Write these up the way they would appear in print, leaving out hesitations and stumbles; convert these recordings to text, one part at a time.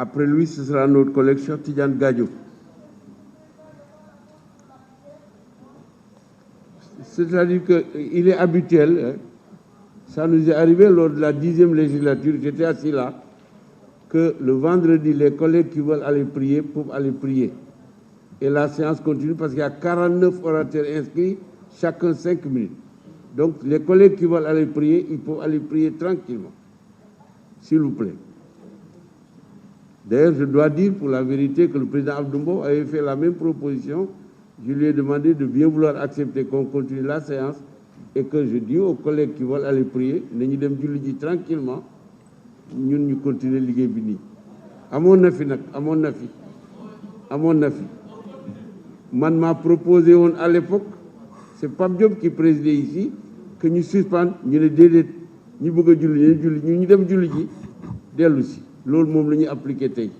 Après lui, ce sera notre collègue Cheikh Tidiane Gadio. C'est-à-dire qu'il est habituel, ça nous est arrivé lors de la 10e législature, j'étais assis là, que le vendredi, les collègues qui veulent aller prier peuvent aller prier. Et la séance continue parce qu'il y a 49 orateurs inscrits, chacun 5 minutes. Donc les collègues qui veulent aller prier, ils peuvent aller prier tranquillement, s'il vous plaît. D'ailleurs, je dois dire pour la vérité que le président Abdoumbo avait fait la même proposition. Je lui ai demandé de bien vouloir accepter qu'on continue la séance et que je dis aux collègues qui veulent aller prier, nous dem julli ji tranquillement, ñun ñu continuer liggéey bi nii. Amoon na fi nag, amoon na fi. Man m'a proposé à l'époque, c'est Pape Diop qui présidait ici, que ñu suspendre, ñu ne déedéet, ñu bëgg a julli, ñu dem julli ji dellu si. Loolu moom la ñuy appliqué tey.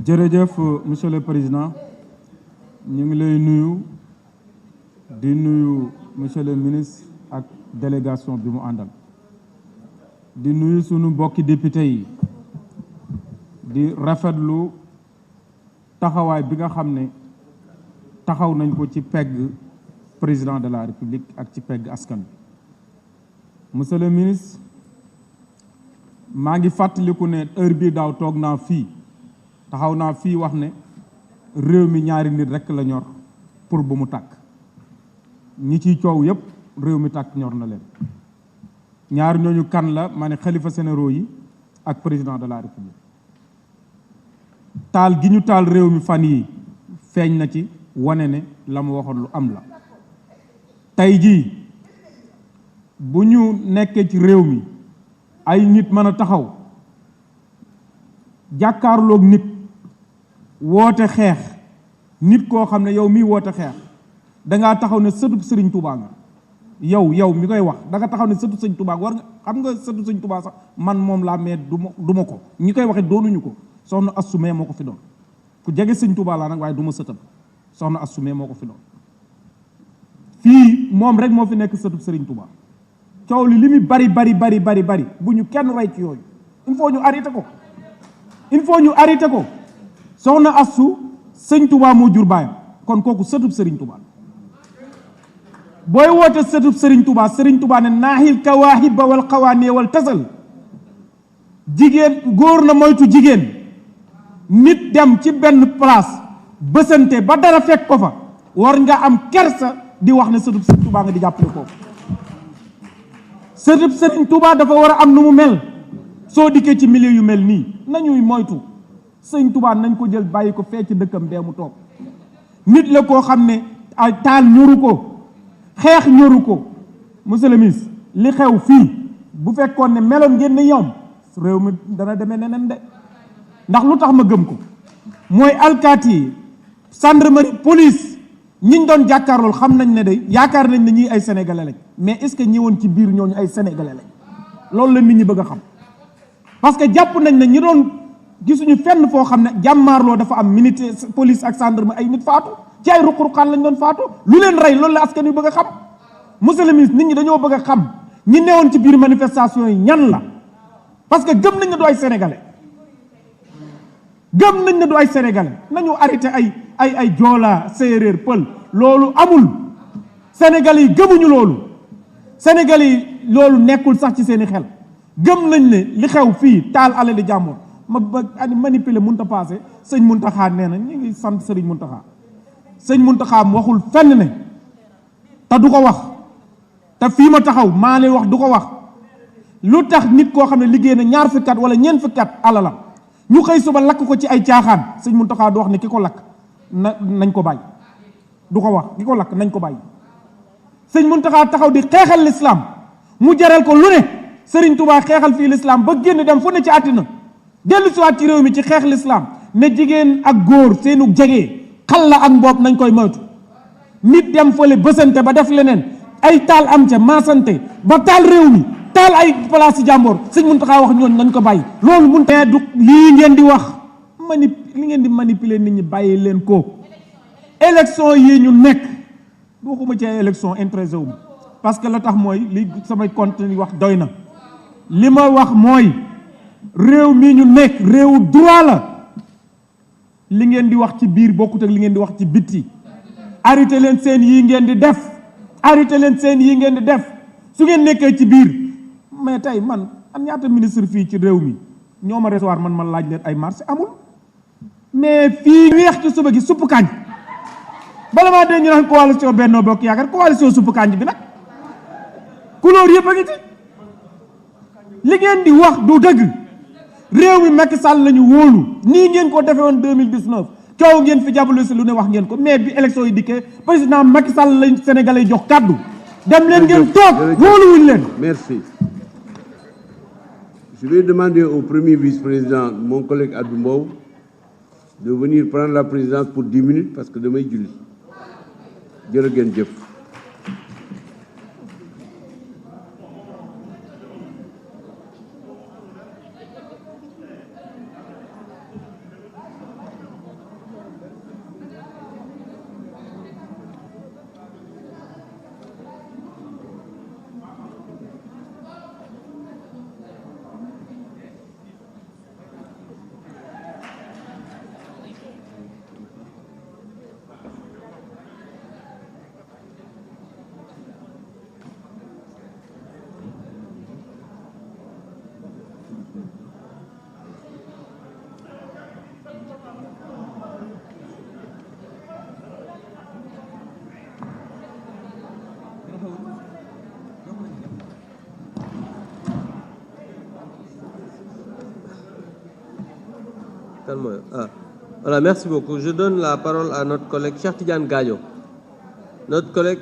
jërëjëf monsieur le président ñu ngi lay nuyu di nuyu monsieur le ministre ak délégation bi mu àndal di nuyu sunu mbokki député yi di rafetlu taxawaay bi nga xam ne taxaw nañ ko ci pegg président de la république ak ci pegg askan bi monsieur le ministre maa ngi fàttaliku ne heure bii daaw toog naa fii taxaw naa fii wax ne réew mi ñaari nit rekk la ñor pour bu mu tàkk ñi ciy coow yépp réew mi tàkk ñor na leen ñaar ñooñu kan la ma ne xalifa généraux yi ak président de la république taal gi ñu taal réew mi fan yi feeñ na ci wane ne la mu waxoon lu am la tey jii bu ñu nekkee ci réew mi ay nit mën a taxaw jàkkaarloog nit woote xeex nit koo xam ne yow miy woote xeex dangaa taxaw ne sëtub Sëriñ Tuubaa nga yow mi koy wax da nga taxaw ne sëtub Sëriñ Tuubaa war nga xam nga sëtub Sëriñ Tuubaa sax man moom laa mais du ma ko ñi koy waxe doonuñu ko soxna assumé moo ko fi doon ku jege Sëriñ Tuubaa laa nag waaye du ma sëtam soxna assumé moo ko fi doon fii moom rek moo fi nekk sëtub Sëriñ Tuubaa coow li muy bari bu ñu kenn rey ci yooyu il faut ñu arrêté ko soxna assu Sëriñ Tuubaa moo jur baayam kon kooku sëtub Sëriñ Tuubaa booy woote sëtub Sëriñ Tuubaa ne naaxil kawaahiba wal xawaane wal tasal jigéen góor na moytu jigéen nit dem ci benn place bësante ba dara fekk ko fa war nga am kersa di wax ne sëtub Sëriñ Tuubaa nga di jàppale kooku sëtub Sëriñ Tuubaa dafa war a am nu mu mel soo dikkee ci milieu yu mel nii nañuy moytu Sëriñ Tuubaa nañ ko jël bàyyi ko fee ci dëkkam bee mu toog nit la koo xam ne ay taal ñoru ko xeex ñoru ko monsieur le ministre li xew fii bu fekkoon ne meloon ngeen ne ñoom réew mi dana demee neneen de ndax lu tax ma gëm ko mooy alkaati yi gendarmerie police ñiñ doon jàkkaarlool xam nañ ne day yaakaar nañ ne ñii ay sénégalais lañ mais est-ce que ñi woon ci biir ñooñu ay sénégalais lañ loolu la nit ñi bëgg a xam parce que jàpp nañ ne ñi doon gisuñu fenn foo xam ne jàmmaarloo dafa am militaire police ak gendarmerie ay nit faatu ci ay ruq-ruqaan lañ doon faatu lu leen rey loolu la askan wi bëgg a xam monsieur le ministre nit ñi dañoo bëgg a xam ñi newoon ci biir manifestation yi ñan la parce que gëm nañ ne du ay sénégalais nañu arrêté ay joola séeréer pël loolu amul sénégalais yi gëmuñu loolu sénégalais yi loolu nekkul sax ci seeni xel gëm nañ ne li xew fii taal alali jàmbur manipuler mënta passé sëñ Muntaxa nee na ñu ngi sant sëriñ Muntaxa waxul fenn ne te du ko wax te fii ma taxaw maa leen wax du ko wax lu tax nit koo xam ne liggéey na ñaar fukki at wala ñeent fukki at alalam ñu xëy suba lakk ko ci ay caaxaan sëñ Muntaxa du wax ne ki ko lakk nañ ko bàyyi du ko wax ki ko lakk nañ ko bàyyi sëñ Muntaxa taxaw di xeexal l'islam mu jaral ko lu ne Sëriñ Tuubaa xeexal fii l'islam ba génn dem fu ne ci àddina dellu siwaat ci réew mi ci xeex l'islam ne jigéen ak góor seenu jege xal la ak mboob nañ koy moytu nit dem fële bësante ba def leneen ay taal am ca maasante ba taal réew mi taal ay place jàmbur sëñ Mountakha wax ñooñu nañ ko bàyyi loolu mun tee du lii ngeen di wax li ngeen di manipuler nit ñi bàyyi leen ko. élection yi ñu nekk waxuma ci ay élection intéressé wu parce que la tax mooy li samay compte wax doy na li ma wax mooy réew mi ñu nekk réewu droit la li ngeen di wax ci biir bokkut ak li ngeen di wax ci bitti arrêté leen seen yi ngeen di def arrêté leen seen yi ngeen di def su ngeen nekkee ci biir mais tey man am ñaata ministre fii ci réew mi ñoo ma recevoir man laaj leen ay marché amul mais fii weex ci suba gi supp kañ bala maa dee ñu naan coalition Benno Bokk Yaakaar coalition supp kañ bi nag couleur yëpp a ngi ci li ngeen di wax du dëgg réew mi Macky Sall la ñu wóolu nii ngeen ko defee woon 2019 coow ngeen fi jàppale si lu ne wax ngeen ko mais bi élection yi dikkee président Macky Sall lañ Sénégalais jox kàddu dem leen ngeen toog wóoluwuñ leen. Merci. Je vais demander au premier vice-président, mon collègue Abdou Mbow, de venir prendre la présidence pour 10 minutes parce que damay julli. Jërë ngeen jëf. Voilà, merci beaucoup. Je donne la parole à notre collègue Cheikh Tidiane Gadio. Notre collègue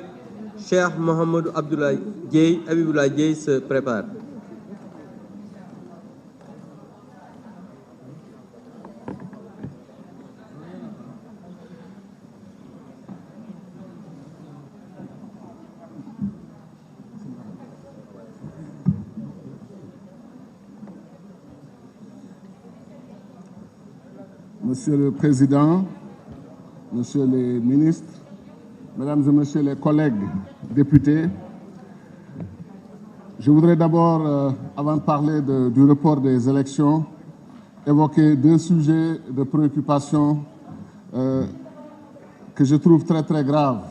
Cheikh Mohamed Abdoulaye Dieye, Habiboulaye Dieye se prépare. Monsieur le Président, Monsieur les ministres, Mesdames et Messieurs les collègues députés, je voudrais d'abord, avant de parler du report des élections, évoquer 2 sujets de préoccupation que je trouve très très graves.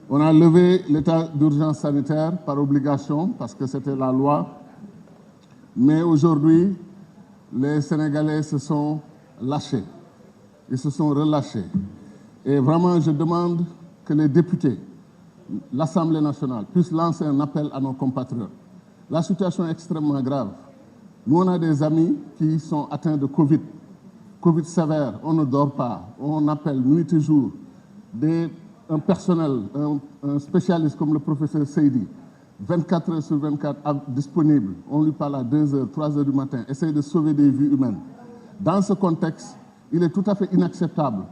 On a levé l'état d'urgence sanitaire par obligation, parce que c'était la loi, mais aujourd'hui, les Sénégalais se sont lâchés, ils se sont relâchés. Et vraiment, je demande que les députés, l'Assemblée nationale, puissent lancer un appel à nos compatriotes. La situation est extrêmement grave. Nous, on a des amis qui sont atteints de Covid sévère, on ne dort pas, on appelle nuit et jour. Un personnel, un spécialiste comme le professeur Seydi, 24 heures sur 24 disponible, on lui parle à 2 heures, 3 heures du matin, essaye de sauver des vies humaines. Dans ce contexte, il est tout à fait inacceptable,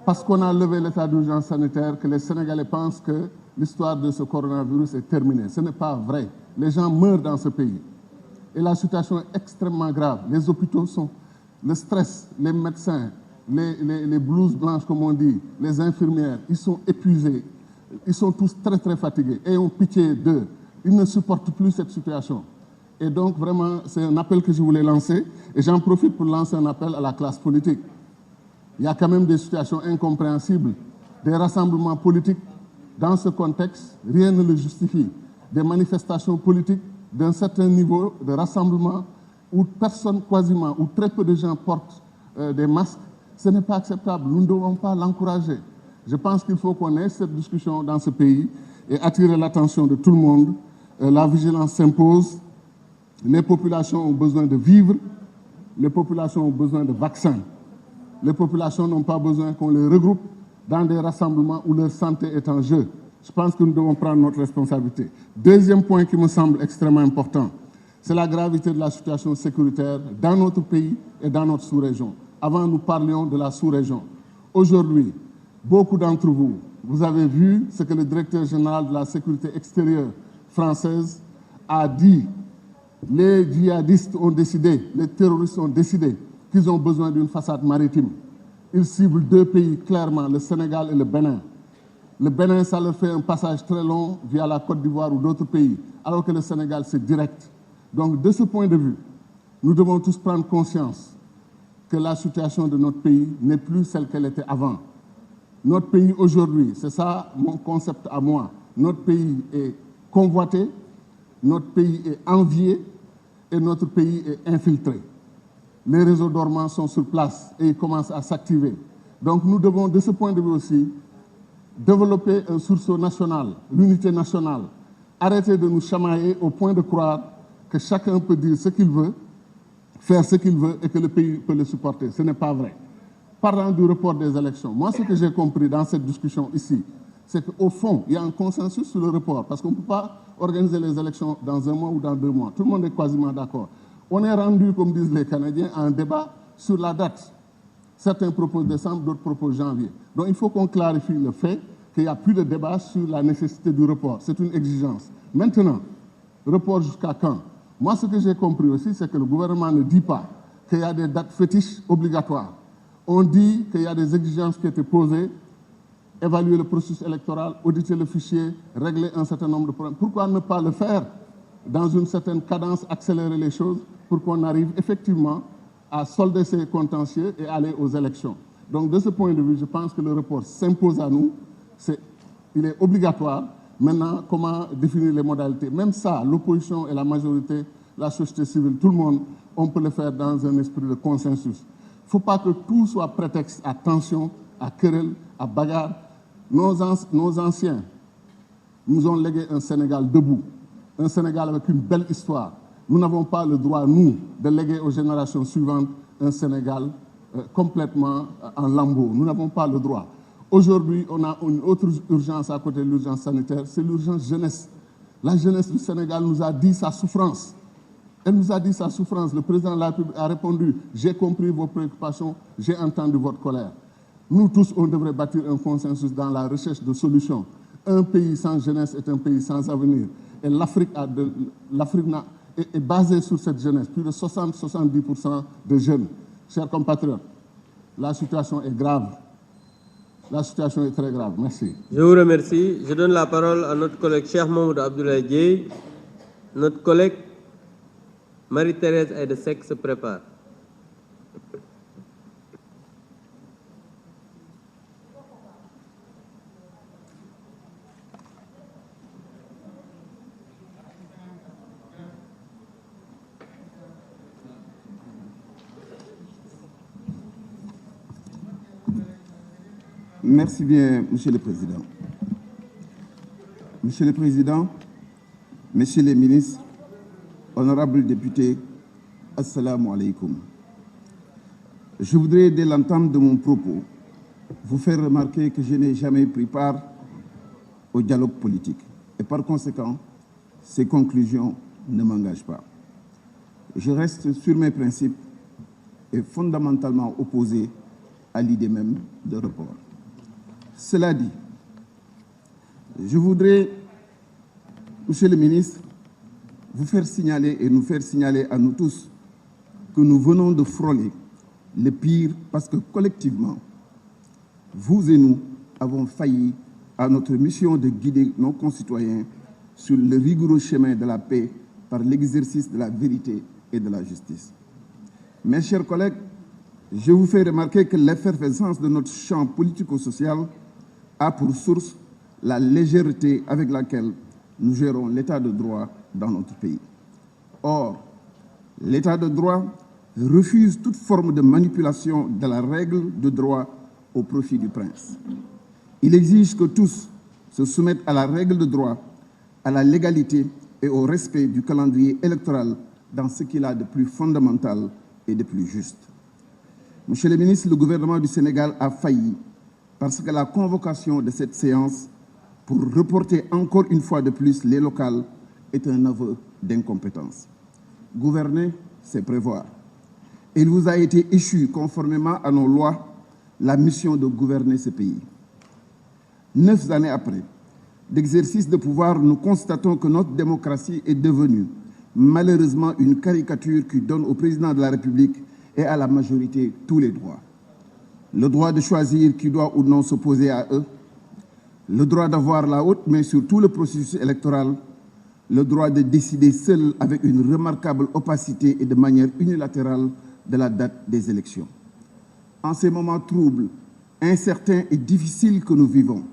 parce qu'on a levé l'état d'urgence sanitaire, que les Sénégalais pensent que l'histoire de ce coronavirus est terminée. Ce n'est pas vrai. Les gens meurent dans ce pays. Et la situation est extrêmement grave. Les hôpitaux sont... Le stress, les médecins, les blouses blanches, comme on dit, les infirmières, ils sont épuisés. Ils sont tous très, très fatigués. Ayons pitié d'eux. Ils ne supportent plus cette situation. Et donc, vraiment, c'est un appel que je voulais lancer. Et j'en profite pour lancer un appel à la classe politique. Il y a quand même des situations incompréhensibles. Des rassemblements politiques, dans ce contexte, rien ne le justifie. Des manifestations politiques d'un certain niveau de rassemblement où personne, quasiment, où très peu de gens portent des masques, ce n'est pas acceptable. Nous ne devons pas l'encourager. Je pense qu'il faut qu'on ait cette discussion dans ce pays et attirer l'attention de tout le monde. La vigilance s'impose. Les populations ont besoin de vivre, les populations ont besoin de vaccins. Les populations n'ont pas besoin qu'on les regroupe dans des rassemblements où leur santé est en jeu. Je pense que nous devons prendre notre responsabilité. Deuxième point qui me semble extrêmement important, c'est la gravité de la situation sécuritaire dans notre pays et dans notre sous-région. Avant, nous parlions de la sous-région. Aujourd'hui, beaucoup d'entre vous, vous avez vu ce que le directeur général de la sécurité extérieure française a dit, les djihadistes ont décidé, les terroristes ont décidé qu'ils ont besoin d'une façade maritime. Ils ciblent deux pays clairement, le Sénégal et le Bénin. Le Bénin, ça leur fait un passage très long via la Côte d'Ivoire ou d'autres pays, alors que le Sénégal, c'est direct. Donc, de ce point de vue, nous devons tous prendre conscience que la situation de notre pays n'est plus celle qu'elle était avant. Notre pays aujourd'hui, c'est ça mon concept à moi, notre pays est convoité, notre pays est envié et notre pays est infiltré. Les réseaux dormants sont sur place et ils commencent à s'activer. Donc nous devons, de ce point de vue aussi, développer un sursaut national, l'unité nationale, arrêter de nous chamailler au point de croire que chacun peut dire ce qu'il veut, faire ce qu'il veut et que le pays peut le supporter. Ce n'est pas vrai. Parlant du report des élections, moi ce que j'ai compris dans cette discussion ici, c'est qu'au fond, il y a un consensus sur le report, parce qu'on ne peut pas organiser les élections dans un mois ou dans 2 mois. Tout le monde est quasiment d'accord. On est rendu, comme disent les Canadiens, à un débat sur la date. Certains proposent décembre, d'autres proposent janvier. Donc il faut qu'on clarifie le fait qu'il n'y a plus de débat sur la nécessité du report. C'est une exigence. Maintenant, report jusqu'à quand? Moi, ce que j'ai compris aussi, c'est que le gouvernement ne dit pas qu'il y a des dates fétiches obligatoires. On dit qu'il y a des exigences qui étaient posées, évaluer le processus électoral, auditer le fichier, régler un certain nombre de problèmes. Pourquoi ne pas le faire dans une certaine cadence, accélérer les choses pour qu'on arrive effectivement à solder ces contentieux et aller aux élections? Donc, de ce point de vue, je pense que le report s'impose à nous. Il est obligatoire. Maintenant, comment définir les modalités? Même ça, l'opposition et la majorité, la société civile, tout le monde, on peut le faire dans un esprit de consensus. Il ne faut pas que tout soit prétexte à tension, à querelle, à bagarre. Nos anciens nous ont légué un Sénégal debout, un Sénégal avec une belle histoire. Nous n'avons pas le droit, nous, de léguer aux générations suivantes un Sénégal complètement en lambeaux. Nous n'avons pas le droit. Aujourd'hui, on a une autre urgence à côté de l'urgence sanitaire, c'est l'urgence jeunesse. La jeunesse du Sénégal nous a dit sa souffrance. Elle nous a dit sa souffrance. Le président de la République a répondu, j'ai compris vos préoccupations, j'ai entendu votre colère. Nous tous, on devrait bâtir un consensus dans la recherche de solutions. Un pays sans jeunesse est un pays sans avenir. Et l'Afrique est basée sur cette jeunesse. Plus de 60-70% de jeunes. Chers compatriotes, la situation est grave. La situation est très grave. Merci. Je vous remercie. Je donne la parole à notre collègue Cheikh Mamadou Abdoulaye Dièye. Notre collègue Marie-Thérèse Aïdesek se prépare. Merci bien, Monsieur le Président. Monsieur le Président, Messieurs les ministres, honorables députés, Assalamu alaikum. Je voudrais, dès l'entame de mon propos, vous faire remarquer que je n'ai jamais pris part au dialogue politique. Et par conséquent, ces conclusions ne m'engagent pas. Je reste sur mes principes et fondamentalement opposé à l'idée même de report. Cela dit, je voudrais, Monsieur le ministre, vous faire signaler et nous faire signaler à nous tous que nous venons de frôler le pire parce que collectivement, vous et nous avons failli à notre mission de guider nos concitoyens sur le rigoureux chemin de la paix par l'exercice de la vérité et de la justice. Mes chers collègues, je vous fais remarquer que l'effervescence de notre champ politico-social a pour source la légèreté avec laquelle nous gérons l'état de droit dans notre pays. Or, l'état de droit refuse toute forme de manipulation de la règle de droit au profit du prince. Il exige que tous se soumettent à la règle de droit, à la légalité et au respect du calendrier électoral dans ce qu'il a de plus fondamental et de plus juste. Monsieur le ministre, le gouvernement du Sénégal a failli parce que la convocation de cette séance pour reporter encore une fois de plus les locales est un aveu d'incompétence. Gouverner, c'est prévoir. Et il vous a été échu, conformément à nos lois, la mission de gouverner ce pays. 9 années après, d'exercice de pouvoir, nous constatons que notre démocratie est devenue malheureusement une caricature qui donne au président de la République et à la majorité tous les droits. Le droit de choisir qui doit ou non s'opposer à eux, le droit d'avoir la haute main sur tout le processus électoral, le droit de décider seul avec une remarquable opacité et de manière unilatérale de la date des élections. En ces moments troubles, incertains et difficiles que nous vivons,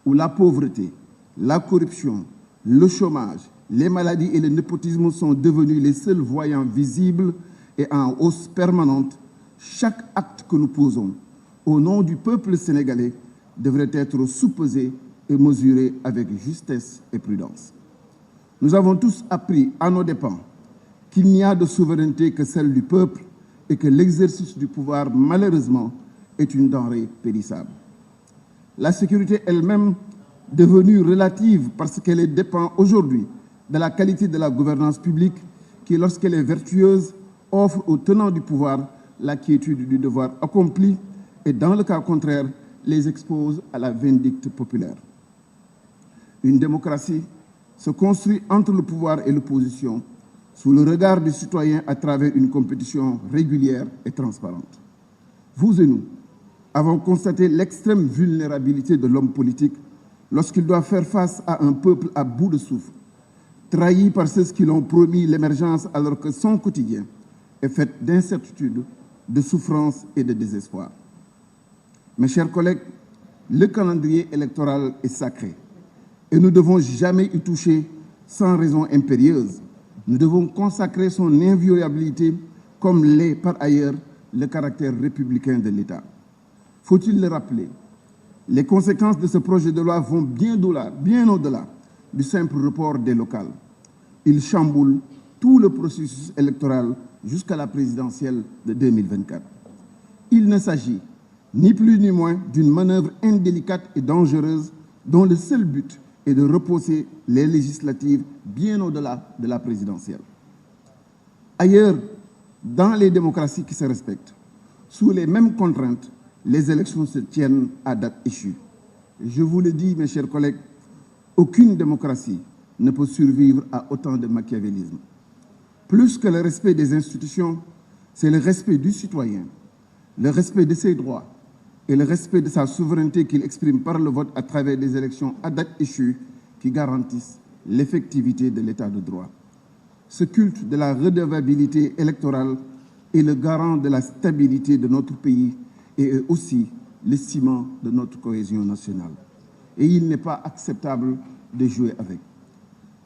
où la pauvreté, la corruption, le chômage, les maladies et le népotisme sont devenus les seuls voyants visibles et en hausse permanente, chaque acte que nous posons au nom du peuple sénégalais devrait être soupesé et mesuré avec justesse et prudence. Nous avons tous appris à nos dépens qu'il n'y a de souveraineté que celle du peuple et que l'exercice du pouvoir, malheureusement, est une denrée périssable. La sécurité elle-même, devenue relative parce qu'elle dépend aujourd'hui de la qualité de la gouvernance publique qui, lorsqu'elle est vertueuse, offre aux tenants du pouvoir la quiétude du devoir accompli et, dans le cas contraire, les expose à la vindicte populaire. Une démocratie se construit entre le pouvoir et l'opposition sous le regard du citoyen à travers une compétition régulière et transparente. Vous et nous avons constaté l'extrême vulnérabilité de l'homme politique lorsqu'il doit faire face à un peuple à bout de souffle, trahi par ceux qui l'ont promis l'émergence alors que son quotidien est fait d'incertitudes, de souffrances et de désespoir. Mes chers collègues, le calendrier électoral est sacré et nous ne devons jamais y toucher sans raison impérieuse. Nous devons consacrer son inviolabilité comme l'est par ailleurs le caractère républicain de l'État. Faut-il le rappeler? Les conséquences de ce projet de loi vont bien au-delà du simple report des locales. Il chamboule tout le processus électoral jusqu'à la présidentielle de 2024. Il ne s'agit ni plus ni moins d'une manœuvre indélicate et dangereuse dont le seul but est de repousser les législatives bien au-delà de la présidentielle. Ailleurs, dans les démocraties qui se respectent, sous les mêmes contraintes, les élections se tiennent à date échue. Je vous le dis, mes chers collègues, aucune démocratie ne peut survivre à autant de machiavélisme. Plus que le respect des institutions, c'est le respect du citoyen, le respect de ses droits et le respect de sa souveraineté qu'il exprime par le vote à travers des élections à date échue qui garantissent l'effectivité de l'état de droit. Ce culte de la redevabilité électorale est le garant de la stabilité de notre pays et aussi le ciment de notre cohésion nationale. Et il n'est pas acceptable de jouer avec.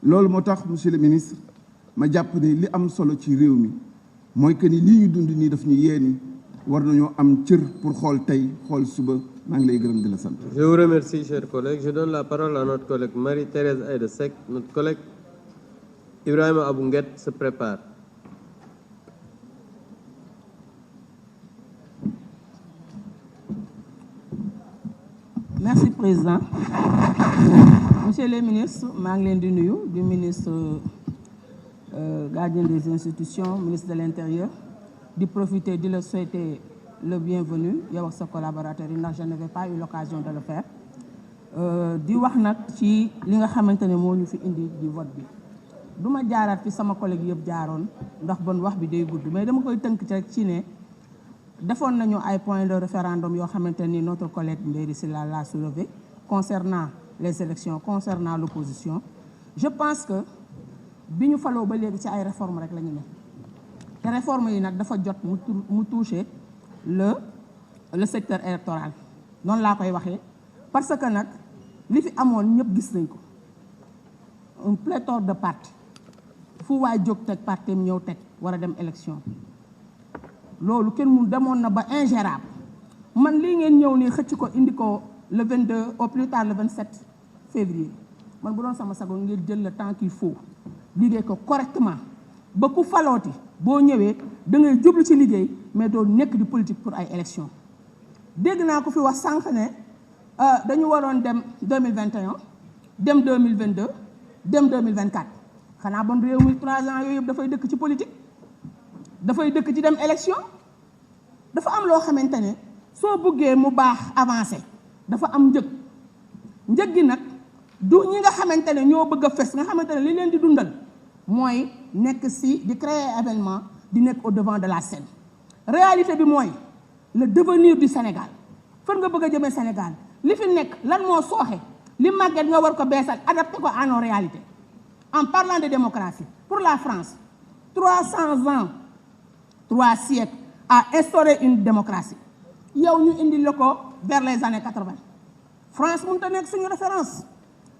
Loolu moo tax, monsieur le ministre, ma jàpp ne li am solo ci réew mi mooy que ni lii ñu dund nii daf ñu yee ni war nañoo am cër pour xool tey xool suba. maa ngi lay gërëm di la sant. Je vous remercie, chers collègues. Je donne la parole à notre collègue Marie-Thérèse Aïda Seck. Notre collègue Ibrahima Abounguet se prépare. Merci, Président. Monsieur le ministre, maa ngi leen di nuyu du ministre gardien des institutions, ministre de l'Intérieur, di profiter di la souhaiter le bienvenu yow ak sa collaborateur yi ndax je n'avais pas eu l'occasion de le faire. Di wax nag ci li nga xamante ne moo ñu fi indi di vote bi du ma jaaraat fi sama collègue yëpp jaaroon ndax bon wax bi day gudd mais dama koy tënk ci rek ci ne defoon nañu ay points de référendum yoo xamante ni notre collègue Mbéri Sylla l'a soulevé concernant les élections, concernant l'opposition. Je pense que bi ñu faloo ba léegi ci ay réformes rek la ñu ne te réformes yi nag dafa jot mu toucher le secteur électoral noonu laa koy waxee parce que nag li fi amoon ñëpp gis nañ ko un pléthore de partis fu waay jóg teg parti ñëw teg war a dem élection loolu kenn mu demoon na ba ingérable man lii ngeen ñëw nii xëcc ko indi ko le 22 au plus tard le 27 février man bu doon sama sago ngeen jël le temps qu'il faut liggéey ko correctement ba ku falooti boo ñëwee da ngay jublu ci liggéey mais doo nekk di politique pour ay élection dégg naa ko fi wax sànq ne dañu waroon dem 2021 dem 2022 dem 2024 xanaa bon réew mi 3 ans yooyu yëpp dafay dëkk ci politique dafay dëkk ci dem élection dafa am loo xamante ne soo bëggee mu baax avancé dafa am njëg gi nag du ñi nga xamante ne ñoo bëgg a fes nga xamante ne li leen di dundal mooy nekk si di créer événement di nekk au devant de la scène. Réalité bi mooy le devenir du Sénégal fan nga bëgg a jëmee Sénégal li fi nekk lan moo sooxe li màgget nga war ko beesal adapté ko à nos réalités. En parlant de démocratie pour la France 300 ans 3 siècles à instaurer une démocratie yow ñu indi la ko vers les années 80 France mënut a nekk suñu référence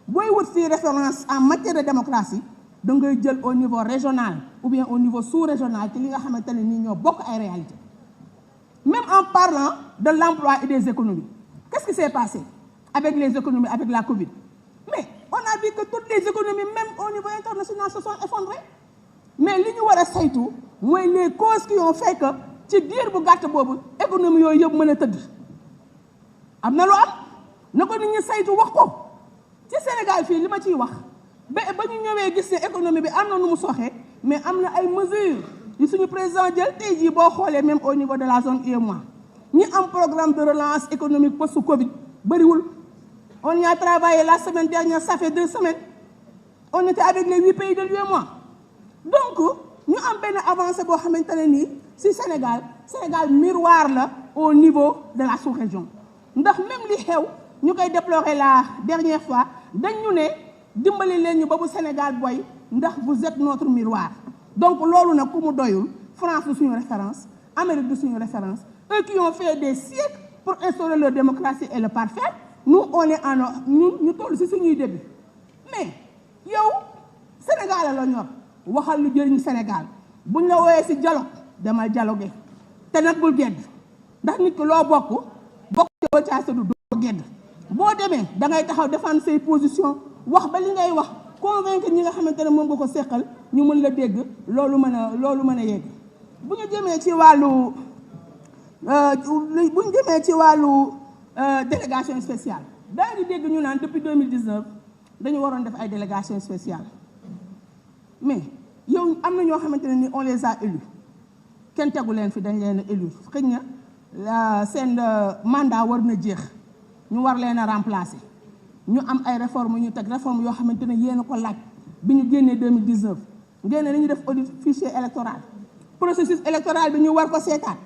booy wut fii référence en matière de démocratie da ngay jël au niveau régional ou bien au niveau sous-régional ci li nga xamante ne nii ñoo bokk ay réalités. Même en parlant de l'emploi et des économies qu'est-ce qui s'est passé avec les économies avec la Covid? Mais on a vu que toutes les économies même au niveau international se sont effondrées. Mais li ñu war a saytu mooy les causes qui ont fait que ci diir bu gàtt boobu économie yooyu yëpp mën a tëdd. Am na lu am na ko nit ñi saytu wax ko ci Sénégal fii li ma ciy wax ba ñu ñëwee gis ne économie bi am na nu mu soxee mais am na ay mesures yu suñu président jël tey jii boo xoolee même au niveau de la zone UEMOA ñi am programme de relance économique post Covid bëriwul. On y a travaillé la semaine dernière, ça fait 2 semaines. On était avec les 8 pays de l'UEMOA. Donc, nous avons une avancée pour si Sénégal miroir là, au niveau de la sous-région. Donc, même les gens, nous avons déploré la dernière fois, nous avons Sénégal, vous êtes notre miroir. Donc, nous avons France est une référence, Amérique est une référence. Eux qui ont fait des siècles pour instaurer leur démocratie et le parfait. Nous, on est en nous toll ci suñuy début mais yow Sénégal la ñor waxal lu jëriñ Sénégal buñ la wooyee ci dialogue demal dialogue te nag bul gedd ndax nit ko loo bokk ci ca du doo gedd boo demee da ngay taxaw défendre say position wax ba li ngay wax convaincre ñi nga xamante ne moom nga ko seqal ñu mën la dégg loolu mën a yegg bu ñu jëmee ci wàllu délégation spéciale daal di dégg ñu naan depuis 2019 dañu waroon def ay délégation spéciale mais yow am na ñoo xamante ne ni on les a élus kenn tegu leen fi dañ leen a élus xëy na seen mandat war na jeex ñu war leen a remplacer ñu am ay réformes ñu teg réforme yoo xamante ne yéen a ko laaj bi ñu génnee 2019 ngeen ne dañuy def audit fichier électoral processus électoral bi ñu war ko seetaat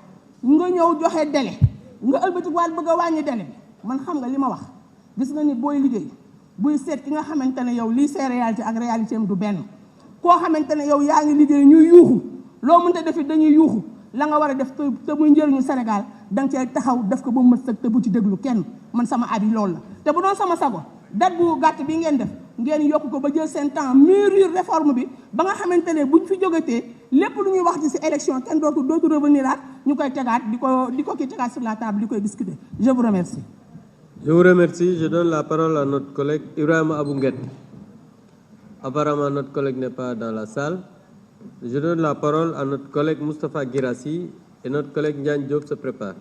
nga ñëw joxe délai. nga ëlbatikuwaat bëgg a wàññi délai bi man xam nga li ma wax gis nga ni booy liggéey buy seet ki nga xamante ne yow lii c'est réalité ak réalité am du benn koo xamante ne yow yaa ngi liggéey ñuy yuuxu loo mënta def it dañuy yuuxu la nga war a def te muy njëriñu Sénégal da nga cee taxaw def ko ba mu mët sëg te bu ci déglu kenn man sama abi loolu la te bu doon sama sago date bu gàtt bi ngeen def ngeen yokk ko ba jël seen temps mûrir réforme bi ba nga xamante ne buñ fi jógatee lépp lu ñuy wax ci élection kenn dootu revenir aat ñu koy tegaat di ko ki tegaat sur la table di koy discuter. Je vous remercie. Je vous remercie. Je donne la parole à notre collègue Ibrahima Abounguet. Apparemment, notre collègue n'est pas dans la salle. Je donne la parole à notre collègue Moustapha Guirassi et notre collègue Ndiagne Diop se prépare.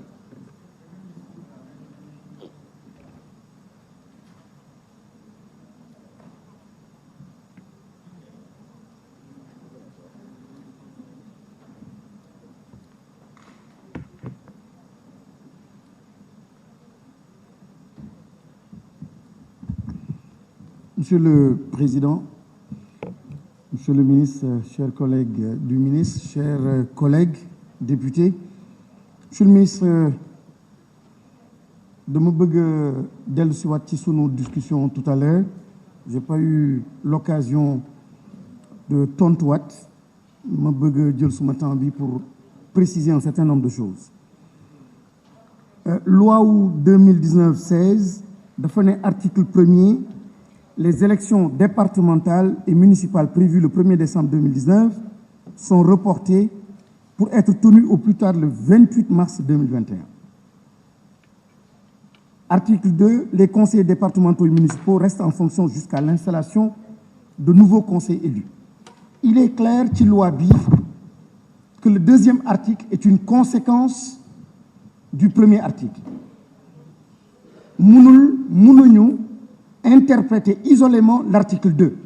Monsieur le Président, Monsieur le ministre, chers collègues du ministre, chers collègues députés, Monsieur le ministre, dama bëgg dellu si waat ci sunu discussion tout à l'heure. J'ai pas eu l'occasion de tontuwaat ma bëgg jël suma temps bi pour préciser un certain nombre de choses. Loi wu 2019-16 dafa ne article 1er les élections départementales et municipales prévues le 1er décembre 2019 sont reportées pour être tenues au plus tard le 28 mars 2021. Article 2, les conseillers départementaux et municipaux restent en fonction jusqu'à l'installation de nouveaux conseils élus. Il est clair ci loi bi que le deuxième article est une conséquence du premier article. Mënuñu interpréter isolément l'article 2.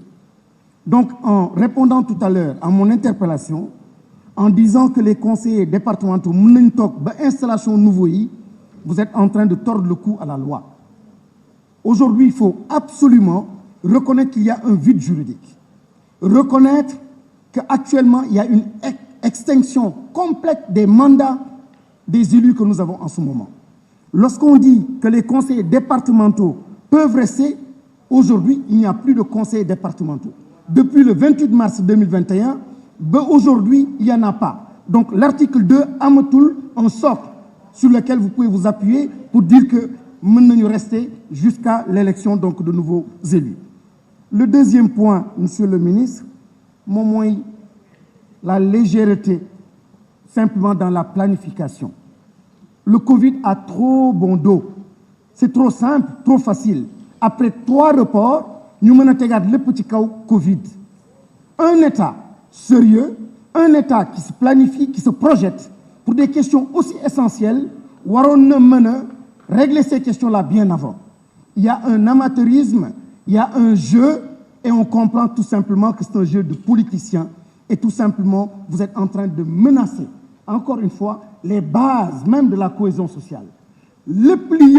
Donc, en répondant tout à l'heure à mon interpellation, en disant que les conseillers départementaux mën nañ toog ba installation nouveau yi, vous êtes en train de tordre le cou à la loi. Aujourd'hui, il faut absolument reconnaître qu'il y a un vide juridique, reconnaître qu'actuellement, il y a une extinction complète des mandats des élus que nous avons en ce moment. Lorsqu'on dit que les conseillers départementaux peuvent rester, aujourd'hui, il n'y a plus de conseillers départementaux. Depuis le 28 mars 2021, aujourd'hui, il n'y en a pas. Donc l'article 2 amatul un socle sur lequel vous pouvez vous appuyer pour dire que nous devons rester jusqu'à l'élection donc de nouveaux élus. Le deuxième point, Monsieur le ministre, la légèreté simplement dans la planification. Le Covid a trop bon dos. C'est trop simple, trop facile. Après 3 reports, nous avons le petit cas Covid. Un État sérieux, un État qui se planifie, qui se projette pour des questions aussi essentielles, on régler ces questions-là bien avant. Il y a un amateurisme, il y a un jeu, et on comprend tout simplement que c'est un jeu de politiciens. Et tout simplement, vous êtes en train de menacer, encore une fois, les bases même de la cohésion sociale. Le plus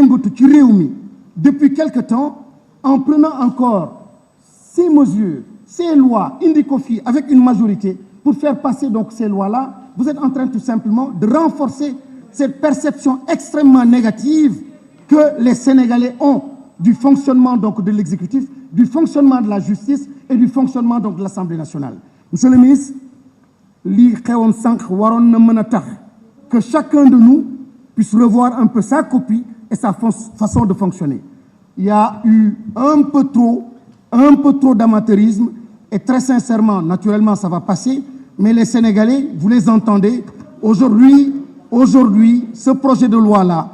depuis quelque temps, en prenant encore ces mesures, ces lois, Indikofi, avec une majorité, pour faire passer donc ces lois-là, vous êtes en train tout simplement de renforcer cette perception extrêmement négative que les Sénégalais ont du fonctionnement donc de l'exécutif, du fonctionnement de la justice et du fonctionnement donc de l'Assemblée nationale. Monsieur le ministre, que chacun de nous puisse revoir un peu sa copie et sa façon de fonctionner. Il y a eu un peu trop d'amateurisme et très sincèrement, naturellement, ça va passer, mais les Sénégalais, vous les entendez, aujourd'hui, ce projet de loi-là,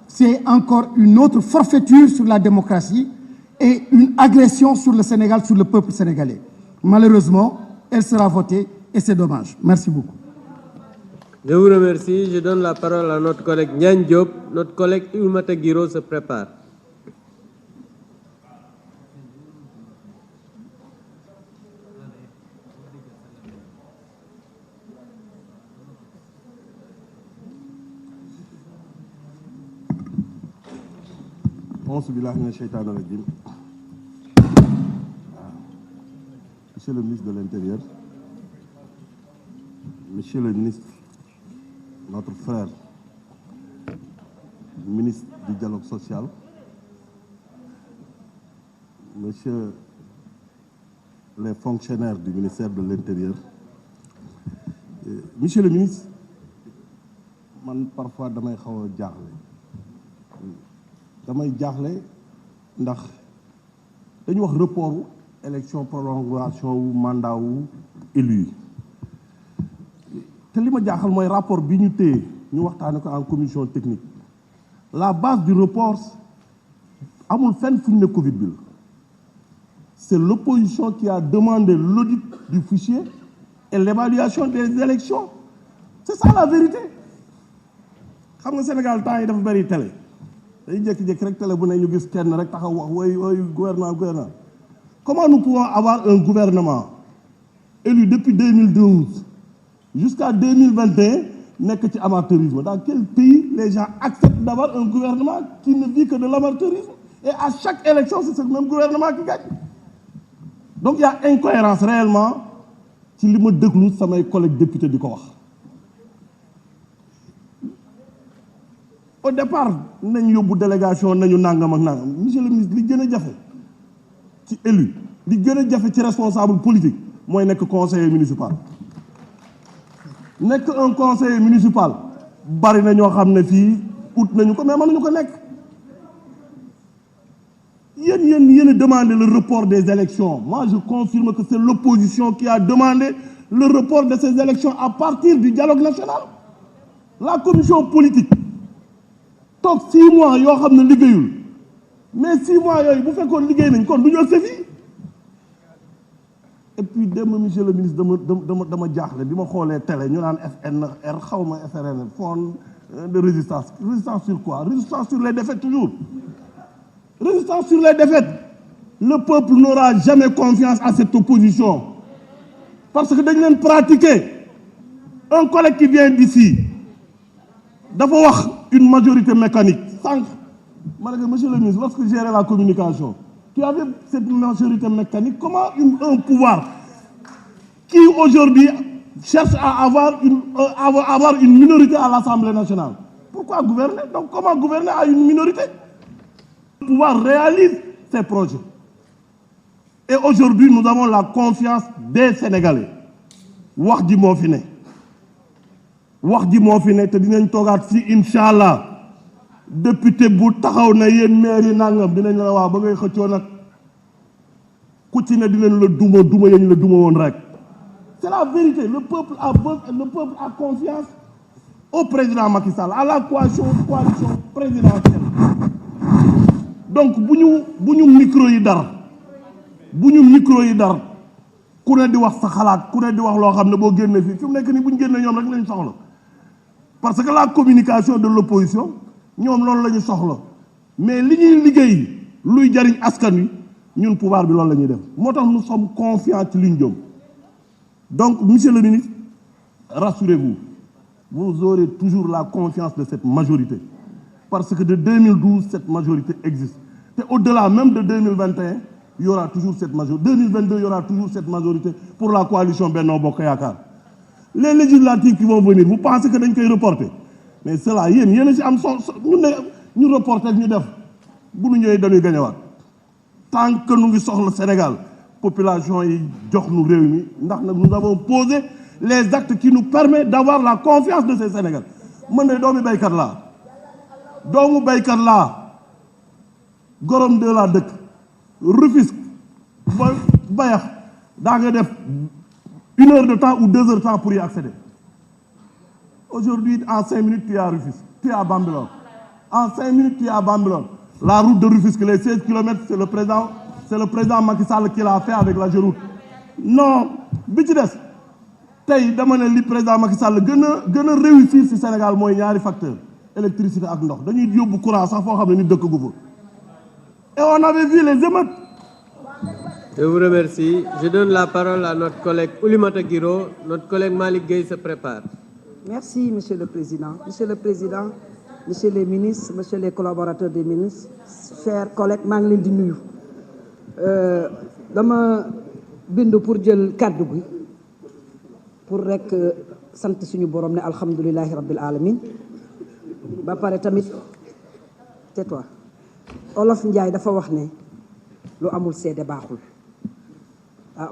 c'est encore une autre forfaiture sur la démocratie et une agression sur le Sénégal, sur le peuple sénégalais. Malheureusement, elle sera votée et c'est dommage. Merci beaucoup. Je vous remercie. Je donne la parole à notre collègue Nian Diop. Notre collègue Oulmata Guiro se prépare. Monsieur le ministre de l'Intérieur, Monsieur le ministre, notre frère, ministre du Dialogue social, Monsieur les fonctionnaires du ministère de l'Intérieur, Monsieur le ministre, parfois damay xaw a jaaxle ndax dañu wax report élection prolongation ou mandat ou élu te li ma jaaxal mooy rapport bi ñu téye ñu waxtaane ko en commission technique la base du report amul fenn fu ñu ne Covid bi la c'est l'opposition qui a demandé l'audit du fichier et l'évaluation des élections c'est ça la vérité xam nga Sénégal temps yi dafa bari télé dañuy jékki-jékki rek télé bu ne ñu gis kenn rek taxaw wax way gouvernement. Comment nous pouvons avoir un gouvernement élu depuis 2012 jusqu'à 2021 nekk ci amateurisme? Dans quel pays les gens acceptent d'avoir un gouvernement qui ne vit que de l'amateurisme? Et à chaque élection, c'est ce même gouvernement qui gagne. Donc il y a incohérence réellement ci li ma déglu samay collègues députés di ko wax. Au départ nañ yóbbu délégation nañu nangam ak nangam. Monsieur le ministre li gën a jafe ci élu li gën a jafe ci responsable politique mooy nekk conseiller municipal. Nekk un conseiller municipal bari na ñoo xam ne fii ut nañu ko mais mënuñu ko nekk. Yéen a demandé le report des élections. Moi je confirme que c'est l'opposition qui a demandé le report de ces élections à partir du dialogue national. La commission politique toog 6 mois yoo xam ne liggéeyul mais 6 mois yooyu bu fekkoon liggéey nañ kon du ñu agsi fii. Et puis démb monsieur le ministre dama jaaxle bi ma xoolee télé ñu naan FNR xaw ma FRN Front de résistance. Résistance sur quoi? Résistance sur les défaites toujours. Résistance sur les défaites. Le peuple n'aura jamais confiance à cette opposition parce que dañ leen pratiquer. Un collègue qui vient d'ici dafa wax une majorité mécanique. Sànq ma ne monsieur le ministre lorsque gérer la communication tu tu avais cette majorité mécanique. Comment un pouvoir qui aujourd'hui cherche à avoir une minorité à l'Assemblée nationale, pourquoi gouverner? Donc comment gouverner à une minorité? Le pouvoir réalise ses projets. Et aujourd'hui, nous avons la confiance des Sénégalais. wax ji moo fi ne wax ji moo fi ne te dinañ toogaat fii incha allah député bu taxaw na yéen maire yi nangam dinañ la wax ba ngay xëccoo nag ku ci ne dinañ la duma yañ la duma woon rek. C'est la vérité. Le peuple a confiance au président Macky Sall, à la coalition présidentielle. Donc bu ñu micro yi dar ku ne di wax sa xalaat ku ne di wax loo xam ne boo génne fii fi mu nekk nii bu ñu génne ñoom rek lañ soxla parce que la communication de l'opposition ñoom loolu la ñu soxla mais li ñuy liggéey luy jariñ askan wi ñun pouvoir bi loolu la ñuy def moo tax nous sommes confiants ci li ñu jëm. Donc monsieur le ministre, rassurez-vous, vous aurez toujours la confiance de cette majorité parce que de 2012 cette majorité existe et au-delà même de 2021 il y aura toujours cette majorité. 2022, il y aura toujours cette majorité pour la coalition Benno Bokk Yaakaar. Les législatives qui vont venir, vous pensez que dañ koy reporter? Mais cela, yéen a ci am ñu reporter ñu def bu ñu ñëwee dañuy gañewaat. Tant que ñu ngi soxla Sénégal, population yi jox nu réew mi ndax nag nous avons posé les actes qui nous permettent d'avoir la confiance de ces Sénégalais. Man de doomu baykat laa gorom de la dëkk Rufisque ba Bayax daa nga def 1 heure de temps ou 2 heures de temps pour y accéder. Aujourd'hui, en 5 minutes, tu es à Rufisque, tu es à Bambilor. En 5 minutes, tu es à Bambilor. La route de Rufisque, les 16 km, c'est le président Macky Sall qui l'a fait avec la Géroute. Non, bi ci des tey dama ne li président Macky Sall gën a réussir ci Sénégal mooy ñaari facteur électricité ak ndox dañuy yóbbu courant sax foo xam ne ni dëkk gu fa. Et on avait vu les émeutes. Je vous remercie. Je donne la parole à notre collègue Oulimata Guiro. Notre collègue Malick Gueye se prépare. Merci, Monsieur le Président. Monsieur le Président, Monsieur les ministres, Monsieur les collaborateurs des ministres, chers collègues, maa ngi leen di nuyu. Dama bindu pour jël kàddu gi pour rek sant suñu borom ne alhamdulillahi rabbil alamin ba pare tamit tais-toi. Olof Njaay dafa wax ne lu amul seede baaxul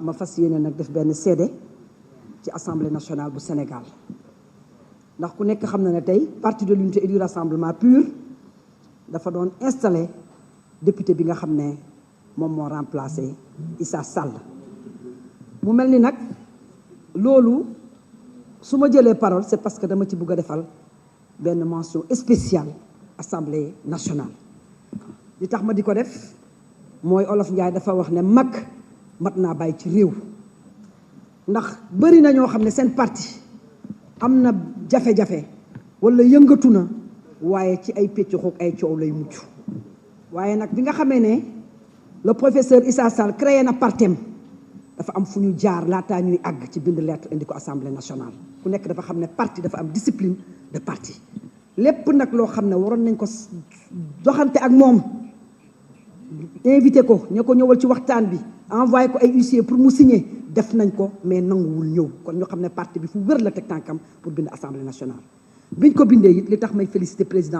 ma fas yéene nag def benn seede ci Assemblée nationale bu Sénégal ndax ku nekk xam na ne tey parti de l'unité et du rassemblement pur dafa doon installé député bi nga xam ne moom moo remplacé Issa Sall mu mel ni nag loolu su ma jëlee parole c'est parce que dama ci bëgg a defal benn mention spéciale Assemblée nationale li tax ma di ko def mooy Olof Njaay dafa wax ne mag mat naa bàyyi ci réew ndax bëri na ñoo xam ne seen parti am na jafe-jafe wala yëngatu na waaye ci ay péccoxoog ay coow lay mucc waaye nag bi nga xamee ne le professeur Issa Sall créé na partem dafa am fu ñu jaar laataa ñuy àgg ci bind lettre indi ko Assemblée nationale ku nekk dafa xam ne parti dafa am discipline de parti lépp nag loo xam ne waroon nañ ko doxante ak moom invité ko ña ko ñëwal ci waxtaan bi envoyé ko ay huissier pour mu signer def nañ ko mais nanguwul ñëw kon ñu xam ne parti bi fu wér la teg tànkam pour bind Assemblée nationale biñ ko bindee it li tax may féliciter président